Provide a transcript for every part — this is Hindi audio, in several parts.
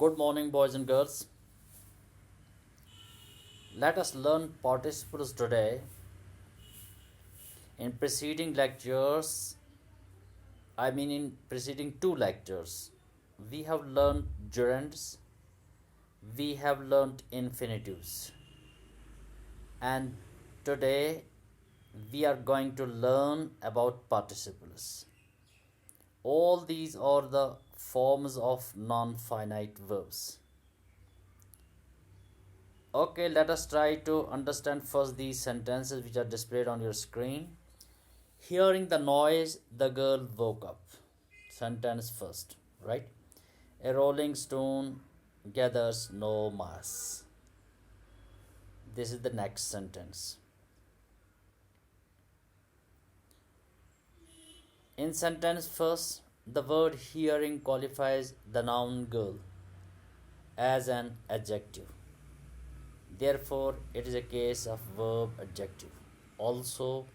Good morning, boys and girls. Let us learn participles today. In preceding lectures, in preceding two lectures, we have learned gerunds, we have learned infinitives, and today we are going to learn about participles. All these are the forms of non finite verbs. Okay, let us try to understand first these sentences which are displayed on your screen. Hearing the noise, the girl woke up. Sentence first, right? A rolling stone gathers no mass. This is the next sentence. In sentence first, the word hearing qualifies the noun girl as an adjective. Therefore, it is a case of verb adjective. Also,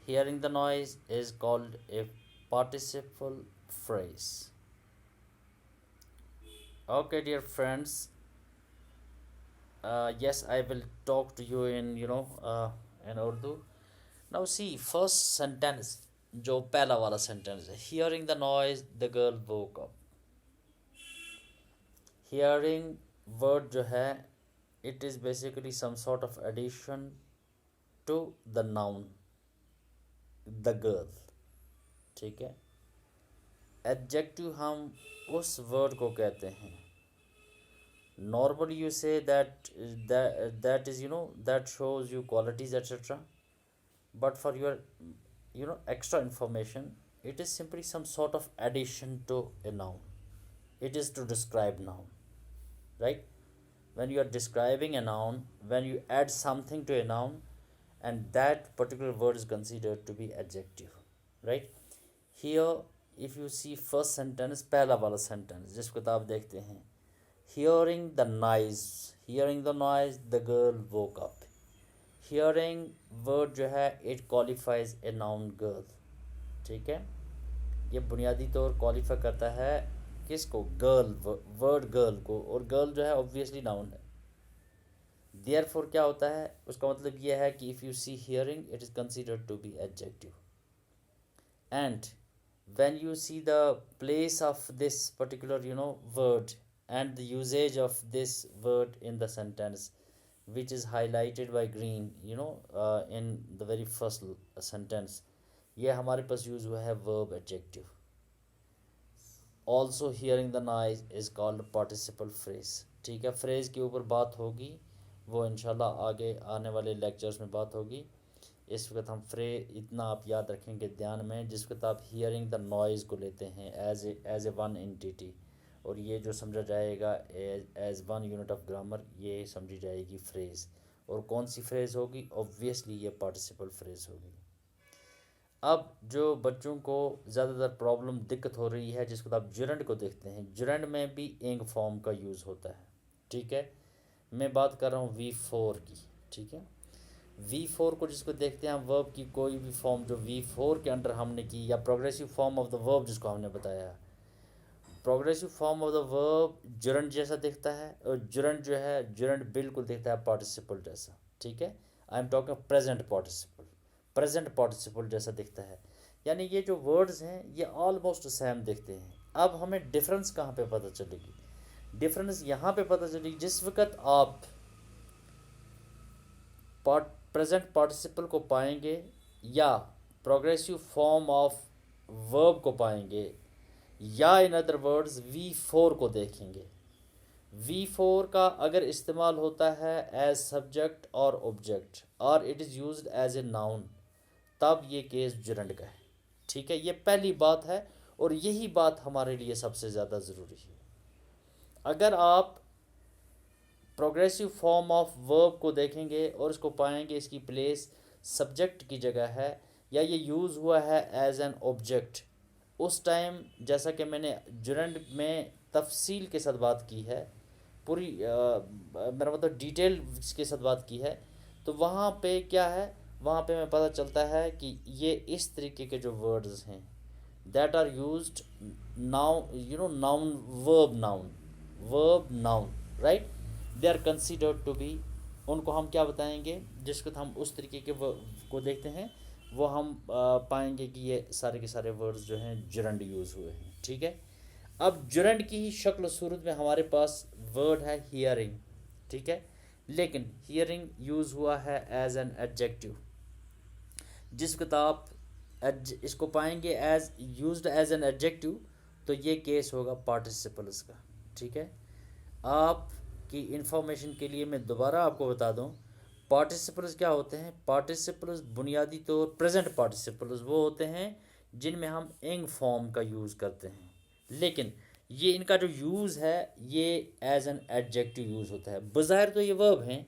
hearing the noise is called a participle phrase. Okay, dear friends. Yes, I will talk to you in in Urdu. Now see, first sentence, जो पहला वाला sentence है, hearing the noise, the girl woke up. Hearing word जो है, it is basically some sort of addition to the noun, the girl. ठीक है. Adjective हम उस word को कहते हैं. Normally you say that is that shows you qualities, etc. But for your extra information, it is simply some sort of addition to a noun. It is to describe noun, right? When you are describing a noun, when you add something to a noun, and that particular word is considered to be adjective, right? Here if you see first sentence, पहला वाला sentence जिसको तो आप देखते हैं, hearing the noise, the girl woke up. Hearing word जो है, it qualifies a noun girl. ठीक है, ये बुनियादी तौर क्वालिफाई करता है किसको? गर्ल, वर्ड गर्ल को. और गर्ल जो है ऑब्वियसली नाउन है. देयरफॉर क्या होता है, उसका मतलब यह है कि if you see hearing, it is considered to be adjective. And when you see the place of this particular word and the usage of this word in the sentence, which is highlighted by green in the very first sentence, ये हमारे पास यूज़ हुआ है verb adjective. Also hearing the noise is called participle phrase. ठीक है, फ्रेज के ऊपर बात होगी, वो इंशाल्लाह आगे आने वाले लेक्चर्स में बात होगी. इस वक्त हम इतना आप याद रखेंगे ध्यान में, जिस वक्त आप हियरिंग द नॉइज़ को लेते हैं एज ए वन एंटिटी, और ये जो समझा जाएगा as one unit of grammar, ये समझी जाएगी फ्रेज़. और कौन सी फ्रेज़ होगी? ऑब्वियसली ये पार्टिसिपल फ्रेज़ होगी. अब जो बच्चों को ज़्यादातर प्रॉब्लम दिक्कत हो रही है, जिसको आप जुरंड को देखते हैं, जुरंड में भी इंग फॉर्म का यूज़ होता है. ठीक है, मैं बात कर रहा हूँ V4 की. ठीक है, V4 को जिसको देखते हैं हम, वर्ब की कोई भी फॉर्म जो V4 के अंडर हमने की, या progressive form of the verb जिसको हमने बताया, progressive form of the verb gerund जैसा दिखता है, और जुरंड जो है, जुरंड बिल्कुल दिखता है पार्टिसिपल जैसा. ठीक है, I am talking present participle, present participle जैसा दिखता है. यानी ये जो वर्ड्स हैं ये ऑलमोस्ट सेम दिखते हैं. अब हमें डिफरेंस कहाँ पे पता चलेगी? डिफरेंस यहाँ पे पता चलेगी जिस वक्त आप प्रेजेंट पार्टिसिपल को पाएंगे या प्रोग्रेसिव फॉर्म ऑफ वर्ब को पाएंगे, या इन अदर वर्ड्स V4 को देखेंगे. V4 का अगर इस्तेमाल होता है एज सब्जेक्ट और ऑब्जेक्ट, और it is used as a noun, तब ये केस जुरंड का है. ठीक है, ये पहली बात है, और यही बात हमारे लिए सबसे ज़्यादा ज़रूरी है. अगर आप प्रोग्रेसिव फॉर्म ऑफ वर्ब को देखेंगे और इसको पाएंगे इसकी प्लेस सब्जेक्ट की जगह है, या ये यूज़ हुआ है एज एन ऑब्जेक्ट, उस टाइम जैसा कि मैंने जुरंड में तफसील के साथ बात की है, पूरी मेरा मतलब डिटेल के साथ बात की है, तो वहाँ पे क्या है, वहाँ पे हमें पता चलता है कि ये इस तरीके के जो वर्ड्स हैं that are used now noun verb noun verb noun, right, they are considered to be, उनको हम क्या बताएंगे, जिसको हम उस तरीके के को देखते हैं वो हम पाएंगे कि ये सारे के सारे वर्ड्स जो हैं जुरंड यूज़ हुए हैं, ठीक है। अब जुरंड की ही शक्ल सूरत में हमारे पास वर्ड है हियरिंग, ठीक है, लेकिन हियरिंग यूज़ हुआ है एज एन एडजेक्टिव, जिस किताब इसको पाएंगे as used as an adjective, तो ये केस होगा पार्टिसिपल्स का, ठीक है। आपकी इंफॉर्मेशन के लिए मैं दोबारा आपको बता दूं, पार्टिसिपल्स क्या होते हैं। पार्टिसिपल्स बुनियादी तौर प्रेजेंट पार्टिसिपल्स वो होते हैं जिनमें हम इंग फॉर्म का यूज़ करते हैं, लेकिन ये इनका जो यूज़ है ये एज एन एडजेक्टिव यूज़ होता है। बज़ाहिर तो ये वर्ब हैं,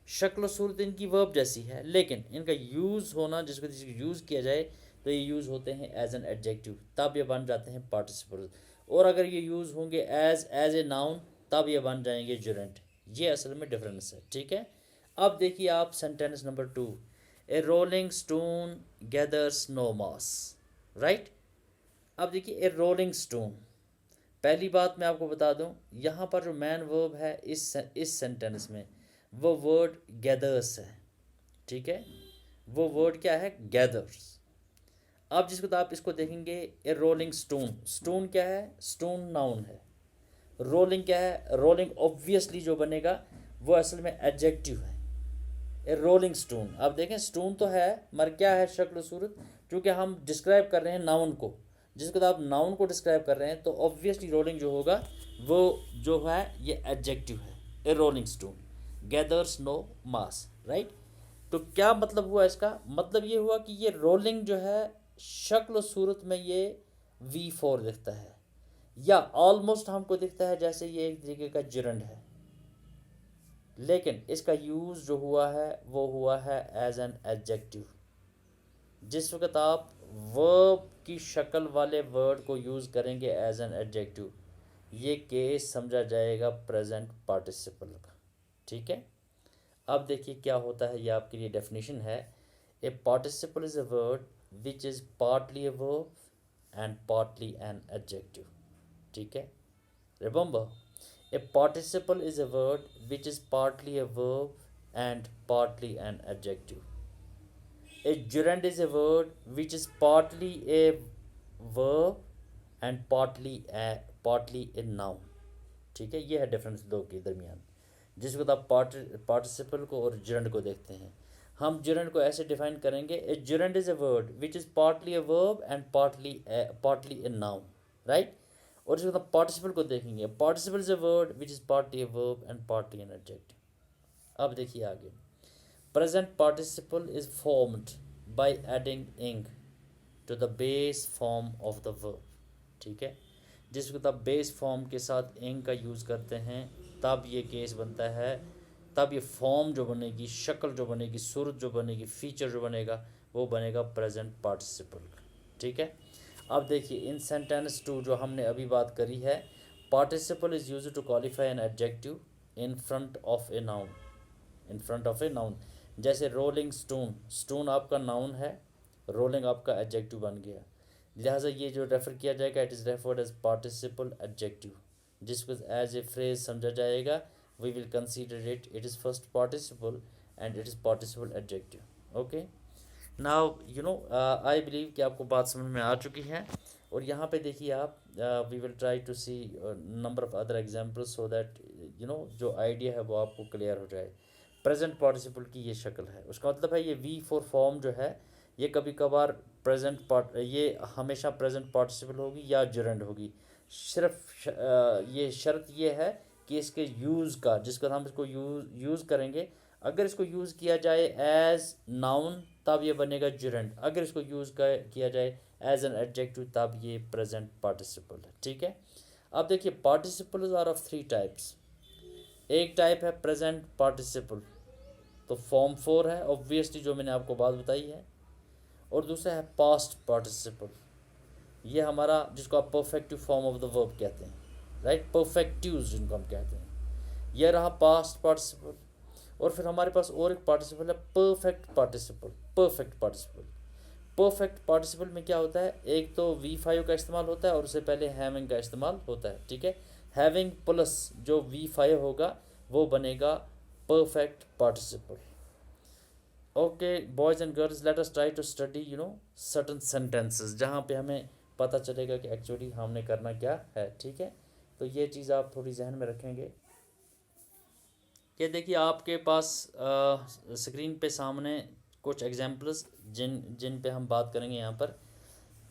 शक्ल सूरत इनकी वर्ब जैसी है, लेकिन इनका यूज़ होना, जिसको यूज़ किया जाए तो ये यूज़ होते हैं एज एन एडजेक्टिव, तब ये बन जाते हैं पार्टिसिपल्स। और अगर ये यूज़ होंगे एज ए नाउन, तब ये बन जाएंगे जुरेंट। ये असल में डिफरेंस है, ठीक है। अब देखिए आप सेंटेंस नंबर 2, ए रोलिंग स्टोन गैदर्स नो मास, राइट। अब देखिए ए रोलिंग स्टोन, पहली बात मैं आपको बता दूं, यहाँ पर जो मैन वर्ब है इस सेंटेंस में वो वर्ड गैदर्स है, ठीक है, वो वर्ड क्या है, गैदर्स। अब जिसको तो आप इसको देखेंगे, ए रोलिंग स्टोन, स्टोन क्या है, स्टोन नाउन है, रोलिंग क्या है, रोलिंग ऑब्वियसली जो बनेगा वो असल में एडजेक्टिव है। ए रोलिंग स्टोन, अब देखें स्टोन तो है मगर क्या है शक्ल सूरत, क्योंकि हम डिस्क्राइब कर रहे हैं नाउन को, जिसको आप नाउन को डिस्क्राइब कर रहे हैं तो ऑब्वियसली रोलिंग जो होगा वो जो है ये एडजेक्टिव है। ए रोलिंग स्टोन गैदर्स नो मास, राइट। तो क्या मतलब हुआ इसका, मतलब ये हुआ कि ये रोलिंग जो है शक्ल सूरत में ये V4 दिखता है, या ऑलमोस्ट हमको दिखता है जैसे ये एक तरीके का जिरंड है, लेकिन इसका यूज़ जो हुआ है वो हुआ है एज एन एडजेक्टिव। जिस वक्त आप वर्ब की शक्ल वाले वर्ड को यूज़ करेंगे एज एन एडजेक्टिव, ये केस समझा जाएगा प्रेजेंट पार्टिसिपल का, ठीक है। अब देखिए क्या होता है, ये आपके लिए डेफिनेशन है। A participle is a word which is partly a verb and partly an adjective, ठीक है। Remember, a participle is a word which is partly a verb and partly an adjective. A gerund is a word which is partly a verb and partly a noun, ठीक है। ये है डिफरेंस दो के दरमियान, जिसको आप पार्टिसिपल को और gerund को देखते हैं। हम gerund को ऐसे डिफाइन करेंगे, ए gerund is a word which is partly a verb and partly a noun, right। और इसको पार्टिसिपल को देखेंगे, participle is a word which is partly a verb and partly an adjective. अब देखिए आगे, present participle is formed by adding ing to the base form of the verb, ठीक है। जिसको तब बेस फॉर्म के साथ इंग का यूज़ करते हैं तब ये केस बनता है, तब ये फॉर्म जो बनेगी, शक्ल जो बनेगी, सूरत जो बनेगी, फीचर जो बनेगा वो बनेगा प्रेजेंट पार्टिसिपल, ठीक है। अब देखिए इन सेंटेंस 2 जो हमने अभी बात करी है, participle is used to qualify an adjective in front of a noun, in front of a noun. जैसे रोलिंग स्टोन, स्टोन आपका नाउन है, रोलिंग आपका एडजेक्टिव बन गया, लिहाजा ये जो रेफ़र किया जाएगा it is referred as participle adjective, जिसको एज ए फ्रेज समझा जाएगा। We will consider it is first participle and it is participle adjective, okay. Now you know I believe कि आपको बात समझ में आ चुकी है, और यहाँ पे देखिए आप, we will try to see number of other examples so that you know जो आइडिया है वो आपको क्लियर हो जाए। प्रेजेंट पार्टिसिपल की ये शक्ल है, उसका मतलब है ये V4 फॉर्म जो है ये कभी कभार ये हमेशा प्रेजेंट पार्टिसिपल होगी या जुरेंड होगी। सिर्फ ये शर्त ये है कि इसके यूज़ का, जिसका हम इसको यूज़ करेंगे, अगर इसको यूज़ किया जाए एज नाउन तब ये बनेगा जुरेंड, अगर इसको यूज़ किया जाए एज एन एडजेक्टिव तब ये प्रेजेंट पार्टिसिपल है, ठीक है। अब देखिए पार्टिसिपल्स आर ऑफ 3 टाइप्स। एक टाइप है प्रेजेंट पार्टिसिपल, तो फॉर्म 4 है ऑब्वियसली जो मैंने आपको बात बताई है, और दूसरा है पास्ट पार्टिसिपल, ये हमारा जिसको आप perfective form of the verb कहते हैं, राइट, परफेक्टिव्स जिनको हम कहते हैं, यह रहा पास्ट पार्टिसिपल। और फिर हमारे पास और एक पार्टिसिपल है perfect participle. Perfect participle, perfect participle में क्या होता है, एक तो V5 का इस्तेमाल होता है और उससे पहले हैविंग का इस्तेमाल होता है, ठीक है। हैविंग प्लस जो V5 होगा वो बनेगा perfect participle. Okay boys and girls, let us try to study certain sentences जहाँ पे हमें पता चलेगा कि एक्चुअली हमने करना क्या है। ठीक है, तो ये चीज़ आप थोड़ी जहन में रखेंगे। ये देखिए आपके पास स्क्रीन पे सामने कुछ एग्जांपल्स जिन जिन पे हम बात करेंगे यहाँ पर।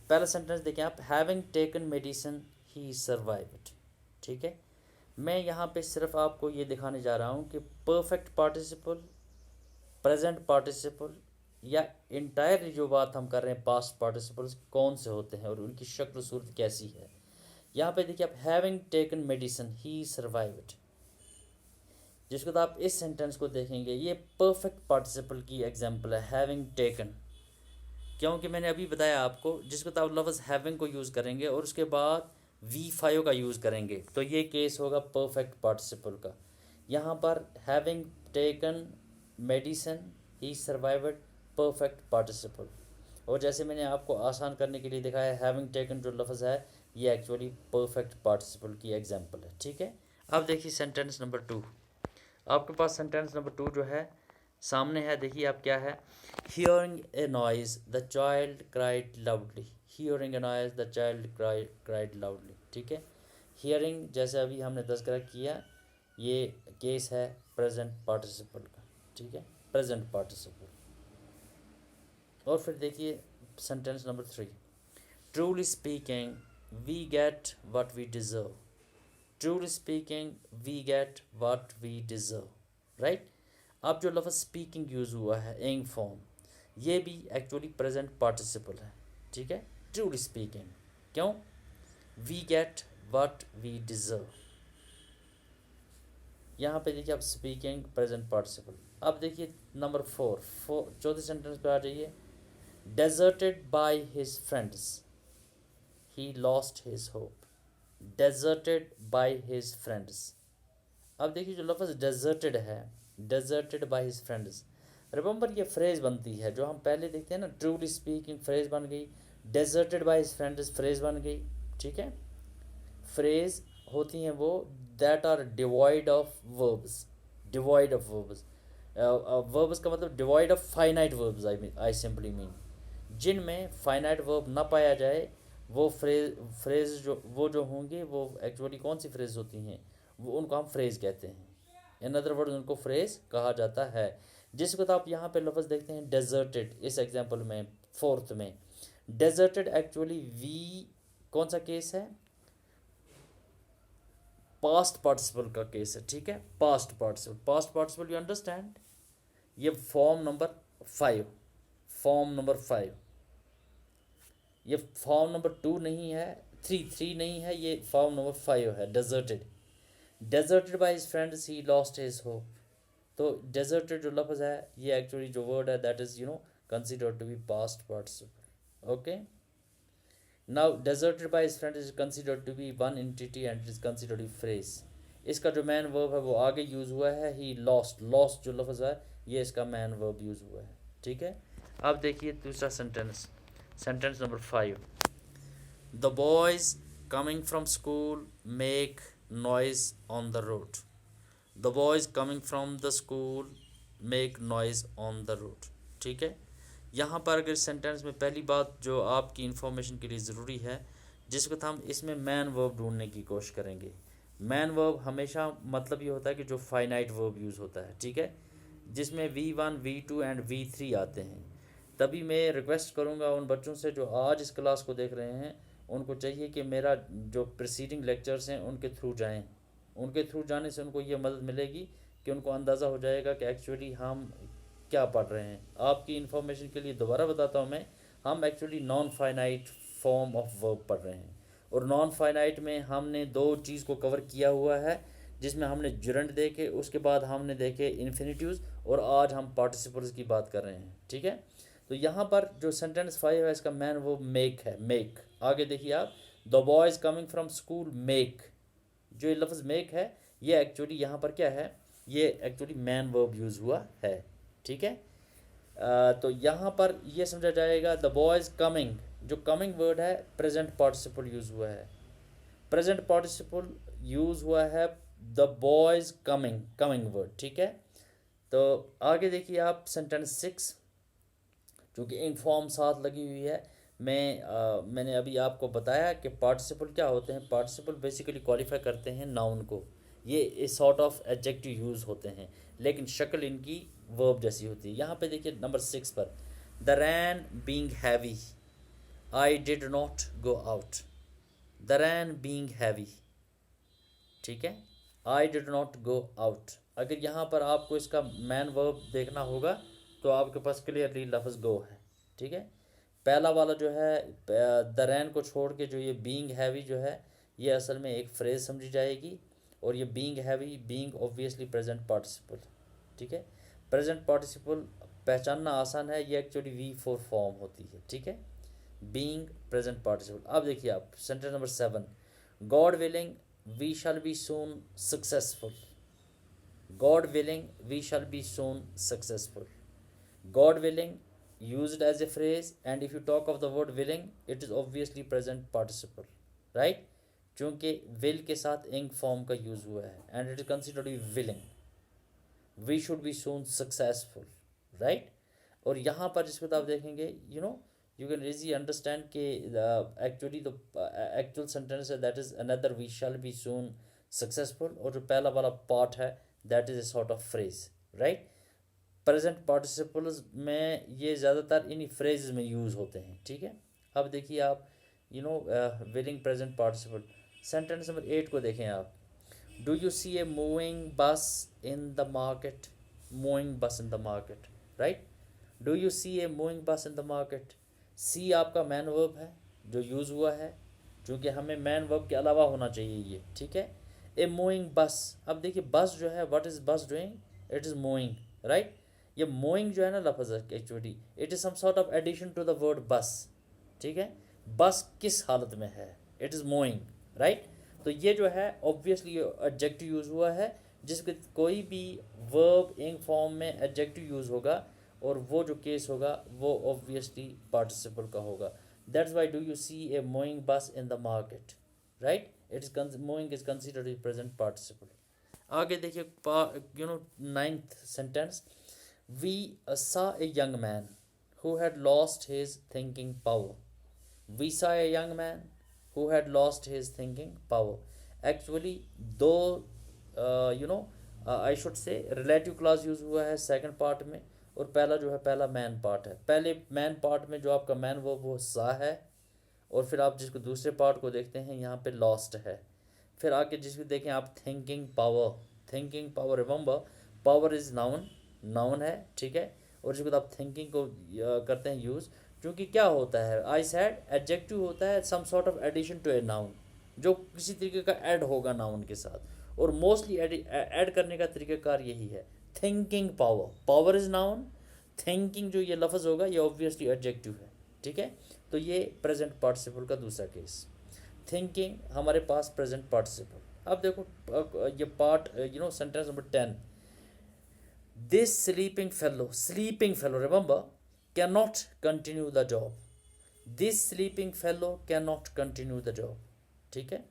पहला सेंटेंस देखिए आप, हैविंग टेकन मेडिसिन ही सर्वाइव्ड। ठीक है, मैं यहाँ पे सिर्फ आपको ये दिखाने जा रहा हूँ कि परफेक्ट पार्टिसिपल, प्रेजेंट पार्टिसिपल या इंटायरली जो बात हम कर रहे हैं पास्ट पार्टिसिपल्स कौन से होते हैं और उनकी शक्ल सूरत कैसी है। यहाँ पे देखिए आप, हैविंग टेकन मेडिसिन ही सर्वाइव्ड, जिसको तो आप इस सेंटेंस को देखेंगे ये परफेक्ट पार्टिसिपल की एग्जांपल है, हैविंग टेकन। क्योंकि मैंने अभी बताया आपको, जिसको तो आप लफ्ज़ हैविंग को यूज़ करेंगे और उसके बाद V5 का यूज़ करेंगे तो ये केस होगा परफेक्ट पार्टिसिपल का। यहाँ पर हैविंग टेकन मेडिसिन ही सर्वाइव्ड, परफेक्ट पार्टिसिपल। और जैसे मैंने आपको आसान करने के लिए दिखाया, हैविंग टेकन जो लफ्ज़ है ये एक्चुअली परफेक्ट पार्टिसिपल की एग्जांपल है। ठीक है, अब देखिए सेंटेंस नंबर 2। आपके पास सेंटेंस नंबर 2 जो है सामने है, देखिए आप क्या है, hearing A noise the child cried loudly. Hearing A noise the child cried loudly. ठीक है, हियरिंग जैसे अभी हमने तज़किरा किया ये केस है प्रेजेंट पार्टिसिपल का। ठीक है, प्रेजेंट पार्टिसिपल। और फिर देखिए sentence number 3, truly speaking we get what we deserve. Truly speaking we get what we deserve, right. अब जो लफ्ज़ स्पीकिंग यूज़ हुआ है एंग फॉर्म, ये भी एक्चुअली प्रेजेंट पार्टिसिपल है। ठीक है, ट्रूली स्पीकिंग, क्यों, we get what we deserve. यहाँ पे देखिए आप स्पीकिंग प्रेजेंट पार्टिसिपल। अब देखिए नंबर 4, चौथे सेंटेंस पे आ जाइए, deserted by his friends he lost his hope. Deserted by his friends. अब देखिए जो लफ्ज़ डेजर्टेड है, deserted by his friends, remember ये फ्रेज़ बनती है जो हम पहले देखते हैं ना, ट्रूली स्पीकिंग फ्रेज़ बन गई, deserted by his friends phrase बन गई। ठीक है, फ्रेज़ होती हैं वो that are devoid of verbs, devoid of verbs. Verbs का मतलब devoid of finite verbs, I simply mean, जिनमें फाइनाइट वर्ब ना पाया जाए वो फ्रेज जो होंगे वो एक्चुअली कौन सी फ्रेज होती हैं, वो उनको हम फ्रेज कहते हैं। इन अदर वर्ड उनको फ्रेज कहा जाता है। जिसको तो आप यहाँ पे लफ्ज़ देखते हैं डेजर्टेड, इस एग्जांपल में 4th में डेजर्टेड एक्चुअली वी कौन सा केस है, पास्ट पार्टिसिपल का केस है। ठीक है, past participle, past participle you understand, ये फॉर्म नंबर 5, फॉर्म नंबर 5, ये फॉर्म नंबर 2 नहीं है, 3 नहीं है, ये फॉर्म नंबर 5 है, deserted. Deserted by his friends he lost his hope. तो डेजर्टेड जो लफ्ज़ है ये एक्चुअली जो वर्ड है that is considered to be past participle. Okay, now deserted by his friends is considered to be one entity and it is considered to phrase. इसका जो मैन वर्ब है वो आगे यूज़ हुआ है, ही लॉस्ट, लॉस्ट जो लफ्ज़ है ये इसका मैन वर्ब यूज़ हुआ है। ठीक है, अब देखिए दूसरा sentence, sentence number 5, the boys coming from school make noise on the road. The boys coming from the school make noise on the road. ठीक है, यहाँ पर अगर सेंटेंस में पहली बात जो आपकी इन्फॉर्मेशन के लिए ज़रूरी है, जिसको हम इसमें मैन वर्ब ढूंढने की कोशिश करेंगे। मैन वर्ब हमेशा मतलब ये होता है कि जो फाइनाइट वर्ब यूज़ होता है। ठीक है, जिसमें V1 V2 एंड V3 आते हैं। तभी मैं रिक्वेस्ट करूँगा उन बच्चों से जो आज इस क्लास को देख रहे हैं, उनको चाहिए कि मेरा जो प्रीसीडिंग लेक्चर्स हैं उनके थ्रू जाएं। उनके थ्रू जाने से उनको ये मदद मिलेगी कि उनको अंदाज़ा हो जाएगा कि एक्चुअली हम क्या पढ़ रहे हैं। आपकी इन्फॉर्मेशन के लिए दोबारा बताता हूँ मैं, हम actually non finite form of verb पढ़ रहे हैं और नॉन फाइनाइट में हमने 2 चीज़ को कवर किया हुआ है, जिसमें हमने जुरंड देखे, उसके बाद हमने देखे इन्फिनिटिव्स, और आज हम पार्टिसिपल्स की बात कर रहे हैं। ठीक है, तो यहाँ पर जो सेंटेंस 5 है इसका मैन वो मेक है, मेक। आगे देखिए आप, the boys coming from school make, जो ये लफ्ज़ मेक है ये एक्चुअली यहाँ पर क्या है, ये एक्चुअली मैन वर्ब यूज़ हुआ है। ठीक है, तो यहाँ पर ये समझा जाएगा द बॉयज़ कमिंग, जो कमिंग वर्ड है प्रेजेंट पार्टिसिपल यूज़ हुआ है। प्रेजेंट पार्टिसिपल यूज़ हुआ है the boys coming, coming word, ठीक है। तो आगे देखिए आप सेंटेंस 6, क्योंकि इन फॉर्म साथ लगी हुई है। मैंने अभी आपको बताया कि पार्टिसिपल क्या होते हैं। पार्टिसिपल बेसिकली क्वालिफाई करते हैं नाउन को। ये इस सॉर्ट ऑफ एडजेक्टिव यूज़ होते हैं, लेकिन शक्ल इनकी वर्ब जैसी होती है। यहाँ पे देखिए नंबर 6 पर, the rain being heavy, I did not go out. The rain being heavy, ठीक है, I did not go out. अगर यहाँ पर आपको इसका मैन वर्ब देखना होगा तो आपके पास क्लियरली लफ्ज़ गो है, ठीक है। पहला वाला जो है द रैन को छोड़ के जो ये बीइंग हैवी जो है, ये असल में एक फ्रेज समझी जाएगी। और ये being heavy, being obviously present participle, ठीक है। प्रेजेंट पार्टिसिपल पहचानना आसान है, ये एक्चुअली V4 फॉर्म होती है, ठीक है। Being present participle. अब देखिए आप sentence number 7, God willing we shall be soon successful. God willing, we shall be soon successful. God willing used as a phrase, and if you talk of the word willing, it is obviously present participle, right? क्योंकि will के साथ ing form का यूज हुआ है, and it is considered to be willing. We should be soon successful, right? और यहाँ पर जिसको आप देखेंगे, you can easily understand कि actually the actual sentence है that is another we shall be soon successful, और जो पहला वाला part है that is a sort of phrase, right? Present participles में ये ज़्यादातर इन्हीं फ्रेज में यूज़ होते हैं, ठीक है। अब देखिए आप willing present participle. Sentence number 8 को देखें आप, do you see a moving bus in the market. Moving bus in the market, right. Do you see a moving bus in the market. सी आपका मैन वर्ब है जो यूज़ हुआ है, क्योंकि हमें मैन वर्ब के अलावा होना चाहिए ये, ठीक है। ए मूविंग बस, अब देखिए बस जो है, what is bus doing, it is moving, right. ये मूविंग जो है ना लफ्ज़ actually it is some sort of addition to the word bus, ठीक है। बस किस हालत में है, इट इज़ मूविंग, राइट। तो ये जो है ऑब्वियसली एडजेक्टिव यूज़ हुआ है, जिसके कोई भी वर्ब इन फॉर्म में एडजेक्टिव यूज़ होगा, और वो जो केस होगा वो ऑब्वियसली पार्टिसिपल का होगा। That's why do you see a moving bus in the market, right. It is moving is considered is present participle. आगे देखिए 9th sentence, we saw a young man who had lost his thinking power. We saw a young man who had lost his thinking power. Actually दो I should say relative clause use हुआ है सेकंड पार्ट में, और पहला जो है पहला मैन पार्ट है। पहले मैन पार्ट में जो आपका मैन वो सा है, और फिर आप जिसको दूसरे पार्ट को देखते हैं यहाँ पे लॉस्ट है। फिर आके जिसको देखें आप thinking power, thinking power, remember power is noun, noun है, ठीक है। और जिसको आप थिंकिंग को करते हैं यूज़, क्योंकि क्या होता है, आई सेड एडजेक्टिव होता है some sort of addition to a noun, जो किसी तरीके का ऐड होगा नाउन के साथ, और मोस्टली ऐड करने का तरीक़ाकार यही है। Thinking power, power is noun, thinking जो ये लफ्ज़ होगा ये ऑब्वियसली एडजेक्टिव है, ठीक है। तो ये प्रेजेंट पार्टिसिपल का दूसरा केस। थिंकिंग हमारे पास प्रेजेंट पार्टिसिपल। अब देखो ये part sentence number 10, this sleeping fellow remember can not continue the job. This sleeping fellow can not continue the job, ठीक है।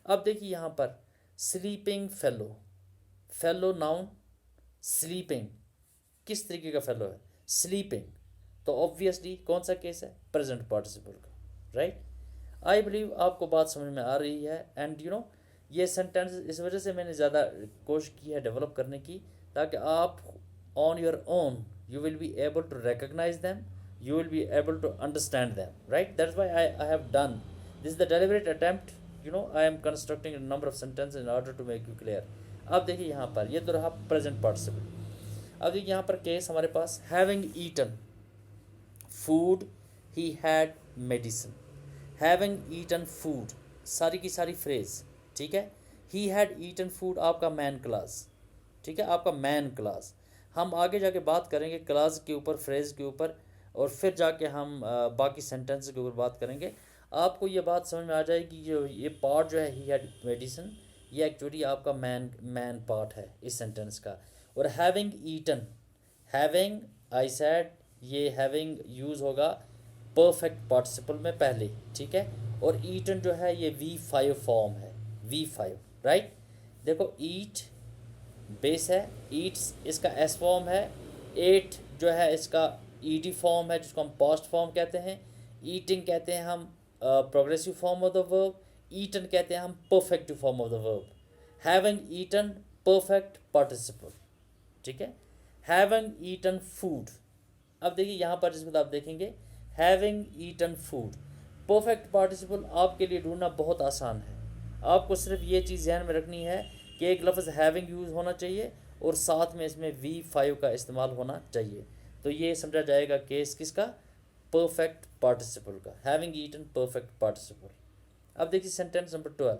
अब देखिए यहाँ पर sleeping fellow, fellow noun, sleeping किस तरीके का फेलो है, स्लीपिंग, तो ऑब्वियसली कौन सा केस है, प्रेजेंट पार्टिसिपल का, राइट। आई बिलीव आपको बात समझ में आ रही है। एंड ये सेंटेंस इस वजह से मैंने ज़्यादा कोशिश की है डेवलप करने की, ताकि आप on your own you will be able to recognise them, you will be able to understand them, right? That's why I have done this is the deliberate attempt, I am constructing a number of sentences in order to make you clear. अब देखिए यहाँ पर ये तो रहा प्रेजेंट पार्टिसिपल। अब देखिए यहाँ पर केस हमारे पास, having eaten food he had medicine. Having eaten food सारी की सारी फ्रेज, ठीक है। ही हैड ईटन फूड आपका मैन क्लास, ठीक है, आपका मैन क्लास। हम आगे जाके बात करेंगे क्लास के ऊपर, फ्रेज के ऊपर, और फिर जाके हम बाकी सेंटेंस के ऊपर बात करेंगे। आपको ये बात समझ में आ जाएगी, जो ये पार्ट जो है ही हैड मेडिसिन, ये एक्चुअली आपका मैन पार्ट है इस सेंटेंस का। और having eaten, having I said, ये हैविंग यूज़ होगा परफेक्ट पार्टिसिपल में पहले, ठीक है। और ईटन जो है ये V5 फॉर्म है, V5, राइट। देखो ईट बेस है, ईट्स इसका एस फॉर्म है, एट जो है इसका ईडी फॉर्म है जिसको हम पास्ट फॉर्म कहते हैं, ईटिंग कहते हैं हम progressive form of the verb, eaten कहते हैं हम perfective form of the verb, having eaten perfect participle, ठीक है। हैविंग ईटन फूड, अब देखिए यहाँ पर जिसको आप देखेंगे having eaten food, perfect participle आपके लिए ढूंढना बहुत आसान है। आपको सिर्फ ये चीज़ ध्यान में रखनी है कि एक लफ्ज़ हैविंग यूज़ होना चाहिए और साथ में इसमें V5 का इस्तेमाल होना चाहिए, तो ये समझा जाएगा केस किसका, परफेक्ट पार्टिसिपल का, हैविंग ईटन परफेक्ट पार्टिसिपल। अब देखिए sentence number 12,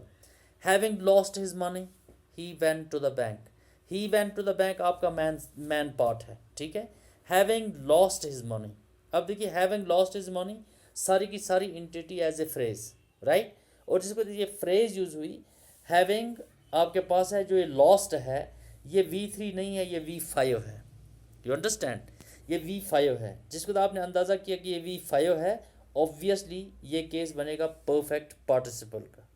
having lost his money he went to the bank, he went to the bank आपका मैन पार्ट है, ठीक है। हैविंग लॉस्ट हिज मनी, अब देखिए हैविंग लॉस्ट हिज मनी सारी की सारी entity as a phrase, right. और जिसको ये फ्रेज यूज हुई, हैविंग आपके पास है, जो ये लॉस्ट है ये V3 नहीं है, ये V5 है, यू अंडरस्टैंड, ये V5 है, जिसको तो आपने अंदाज़ा किया कि ये V5 है, ऑब्वियसली ये केस बनेगा परफेक्ट पार्टिसिपल का,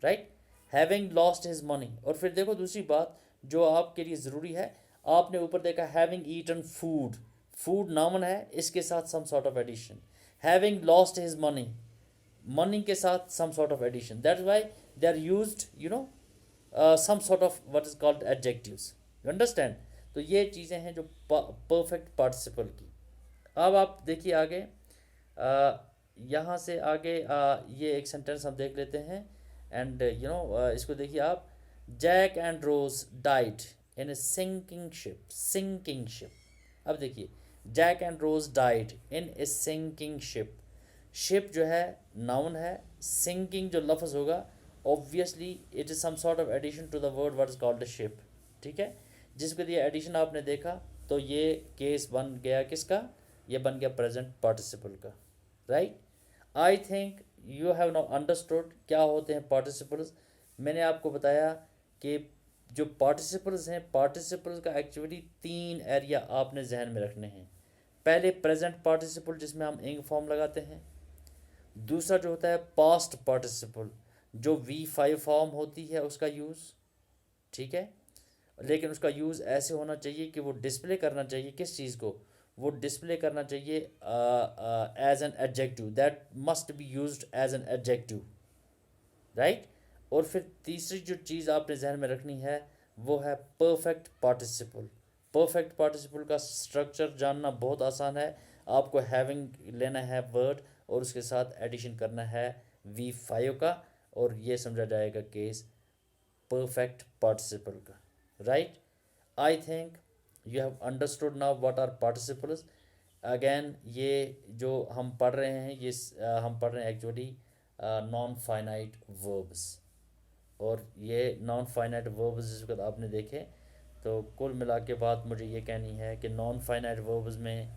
right. Having lost his money, और फिर देखो दूसरी बात जो आपके लिए ज़रूरी है, आपने ऊपर देखा having eaten food, food noun है, इसके साथ some sort of addition, having lost his money, money के साथ some sort of addition, that's why they are used you know some sort of what is called adjectives, you understand. तो ये चीज़ें हैं जो परफेक्ट पार्टिसिपल की। अब आप देखिए आगे, यहाँ से आगे ये एक सेंटेंस हम देख लेते हैं, एंड यू नो इसको देखिए आप, Jack and Rose died in a sinking ship, sinking ship. अब देखिए Jack and Rose died in a sinking ship, ship जो है नाउन है, सिंकिंग जो लफ्ज़ होगा obviously it is some sort of addition to the word what is called a ship, ठीक है। जिसको दिए एडिशन आपने देखा तो ये केस बन गया किसका, ये बन गया प्रेजेंट पार्टिसिपल का, right. I think you have now understood क्या होते हैं पार्टिसिपल्स। मैंने आपको बताया कि जो पार्टिसिपल्स हैं, पार्टिसिपल्स का एक्चुअली 3 एरिया आपने जहन में रखने हैं। पहले प्रेजेंट पार्टिसिपल जिसमें हम इंग फॉर्म लगाते हैं, दूसरा जो होता है पास्ट पार्टिसिपल जो V5 फॉर्म होती है उसका यूज़, ठीक है, लेकिन उसका यूज़ ऐसे होना चाहिए कि वो डिस्प्ले करना चाहिए किस चीज़ को, वो डिस्प्ले करना चाहिए as an adjective, that must be used as an adjective, right. और फिर तीसरी जो चीज़ आपने जहन में रखनी है वो है परफेक्ट पार्टिसिपल। परफेक्ट पार्टिसिपल का स्ट्रक्चर जानना बहुत आसान है, आपको हैविंग लेना है वर्ड और उसके साथ एडिशन करना है V5 का, और ये समझा जाएगा केस परफेक्ट पार्टिसिपल का, right. I think you have understood now what are participles. Again ये जो हम पढ़ रहे हैं ये हम पढ़ रहे हैं एक्चुअली नॉन फाइनाइट वर्ब्स, और ये नॉन फाइनाइट वर्ब्स जिसको आपने देखे, तो कुल मिला के बात मुझे ये कहनी है कि नॉन फाइनाइट वर्ब्स में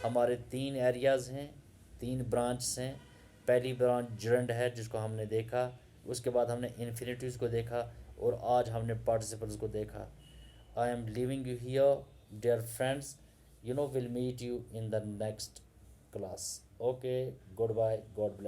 हमारे 3 एरियाज़ हैं, 3 ब्रांच हैं। पहली ब्रांच जरंड है जिसको हमने देखा, उसके बाद हमने इन्फिनिटिव्स को देखा, और आज हमने पार्टिसिपल्स को देखा। I am leaving you here dear friends, you know we'll meet you in the next class. Okay, goodbye, God bless.